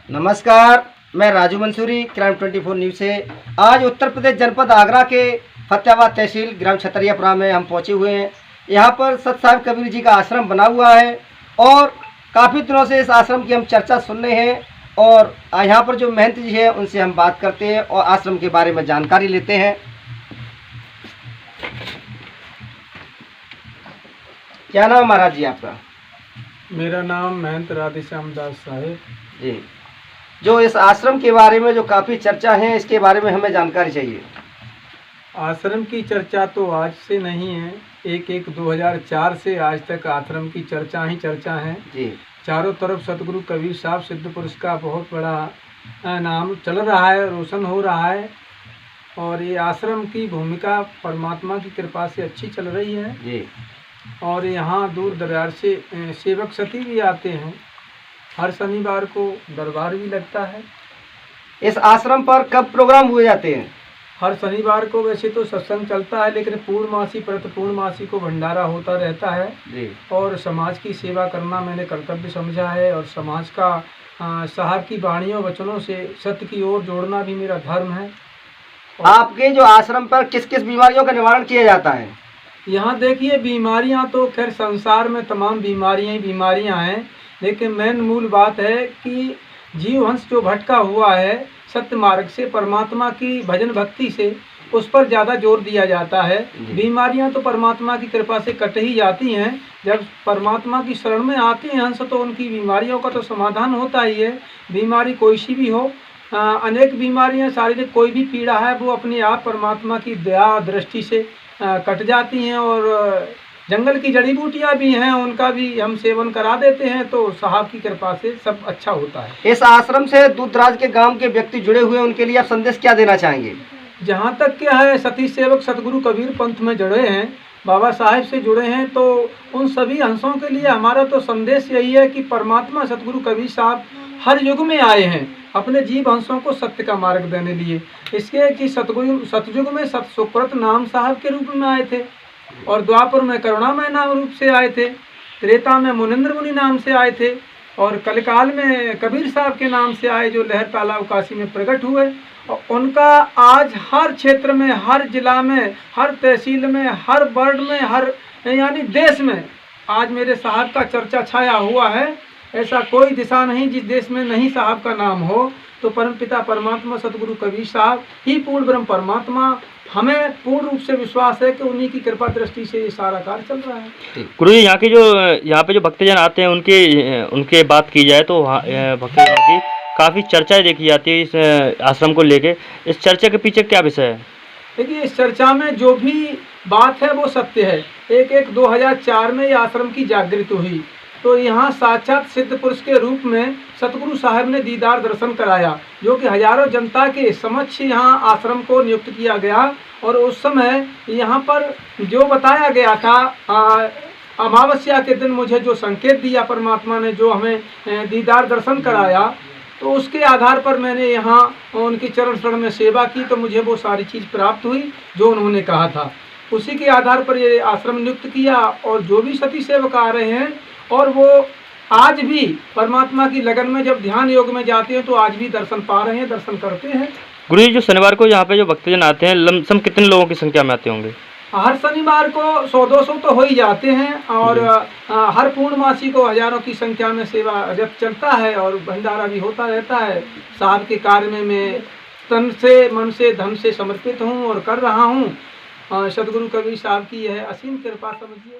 नमस्कार, मैं Raju Mansuri crime 24 news से। आज उत्तर प्रदेश जनपद आगरा के फतेहाबाद तहसील ग्राम छतरियापुरा में हम पहुंचे हुए हैं। यहाँ पर सत साहिब कबीर जी का आश्रम बना हुआ है और काफ़ी दिनों से इस आश्रम की हम चर्चा सुन रहे हैं और यहाँ पर जो महंत जी हैं उनसे हम बात करते हैं और आश्रम के बारे में जानकारी लेते हैं। क्या नाम है महाराज जी आपका? मेरा नाम महंत राधेश्याम दास साहिब जी। जो इस आश्रम के बारे में जो काफ़ी चर्चा है, इसके बारे में हमें जानकारी चाहिए। आश्रम की चर्चा तो आज से नहीं है, 1/1/2004 से आज तक आश्रम की चर्चा ही चर्चा है जी। चारों तरफ सतगुरु कबीर साहब सिद्ध पुरुष का बहुत बड़ा नाम चल रहा है, रोशन हो रहा है और ये आश्रम की भूमिका परमात्मा की कृपा से अच्छी चल रही है जी। और यहाँ दूर दराज से सेवक सती भी आते हैं। हर शनिवार को दरबार भी लगता है। इस आश्रम पर कब प्रोग्राम हुए जाते हैं? हर शनिवार को वैसे तो सत्संग चलता है, लेकिन पूर्णमासी प्रति पूर्णमासी को भंडारा होता रहता है जी। और समाज की सेवा करना मैंने कर्तव्य समझा है और समाज का साहब की वाणियों वचनों से सत्य की ओर जोड़ना भी मेरा धर्म है। आपके जो आश्रम पर किस किस बीमारियों का निवारण किया जाता है? यहाँ देखिए, बीमारियाँ तो खैर संसार में तमाम बीमारियाँ ही बीमारियाँ हैं, लेकिन मेन मूल बात है कि जीवहंस जो भटका हुआ है सत्य मार्ग से, परमात्मा की भजन भक्ति से, उस पर ज़्यादा जोर दिया जाता है। बीमारियां तो परमात्मा की कृपा से कट ही जाती हैं। जब परमात्मा की शरण में आते हैं हंस तो उनकी बीमारियों का तो समाधान होता ही है। बीमारी कोई सी भी हो, अनेक बीमारियां, शारीरिक कोई भी पीड़ा है वो अपने आप परमात्मा की दया दृष्टि से कट जाती हैं और जंगल की जड़ी बूटियाँ भी हैं, उनका भी हम सेवन करा देते हैं, तो साहब की कृपा से सब अच्छा होता है। इस आश्रम से दूर दराज के गांव के व्यक्ति जुड़े हुए, उनके लिए आप संदेश क्या देना चाहेंगे? जहाँ तक क्या है, सती सेवक सतगुरु कबीर पंथ में जुड़े हैं, बाबा साहेब से जुड़े हैं, तो उन सभी हंसों के लिए हमारा तो संदेश यही है कि परमात्मा सतगुरु कबीर साहब हर युग में आए हैं अपने जीव हंसों को सत्य का मार्ग देने लिए। इसके कि सतयुग में सत सुकृत नाम साहब के रूप में आए थे और द्वापर में करुणामय नाम रूप से आए थे, त्रेता में मुनिंद्र मुनि नाम से आए थे और कलकाल में कबीर साहब के नाम से आए, जो लहर तालाब काशी में प्रकट हुए। और उनका आज हर क्षेत्र में, हर जिला में, हर तहसील में, हर वर्ड में, हर यानी देश में आज मेरे साहब का चर्चा छाया हुआ है। ऐसा कोई दिशा नहीं जिस देश में नहीं साहब का नाम हो। तो परमपिता परमात्मा सतगुरु कबीर साहब ही पूर्ण ब्रह्म परमात्मा, हमें पूर्ण रूप से विश्वास है कि उन्हीं की कृपा दृष्टि से ये सारा कार्य चल रहा है। गुरु जी, यहाँ पे जो भक्तजन आते हैं उनके बात की जाए तो भक्तजनों की काफ़ी चर्चाएं देखी जाती है इस आश्रम को लेके। इस चर्चा के पीछे क्या विषय है? देखिए, इस चर्चा में जो भी बात है वो सत्य है। 1/1/2004 में ये आश्रम की जागृति हुई तो यहाँ साक्षात सिद्ध पुरुष के रूप में सतगुरु साहब ने दीदार दर्शन कराया, जो कि हजारों जनता के समक्ष यहाँ आश्रम को नियुक्त किया गया। और उस समय यहाँ पर जो बताया गया था, अमावस्या के दिन मुझे जो संकेत दिया परमात्मा ने, जो हमें दीदार दर्शन कराया, तो उसके आधार पर मैंने यहाँ उनकी चरण शरण में सेवा की तो मुझे वो सारी चीज़ प्राप्त हुई जो उन्होंने कहा था। उसी के आधार पर ये आश्रम नियुक्त किया और जो भी सती सेवक आ रहे हैं और वो आज भी परमात्मा की लगन में जब ध्यान योग में जाते हैं तो आज भी दर्शन पा रहे हैं, दर्शन करते हैं। गुरु जी, जो शनिवार को यहाँ पे जो भक्तजन आते हैं, लमसम कितने लोगों की संख्या में आते होंगे? हर शनिवार को 100-200 तो हो ही जाते हैं और हर पूर्णमासी को हजारों की संख्या में सेवा जब चलता है और भंडारा भी होता रहता है। साहब के कार्य में मैं तन से, मन से, धन से समर्पित हूँ और कर रहा हूँ। सदगुरु कबीर साहब की यह असीम कृपा समझिए।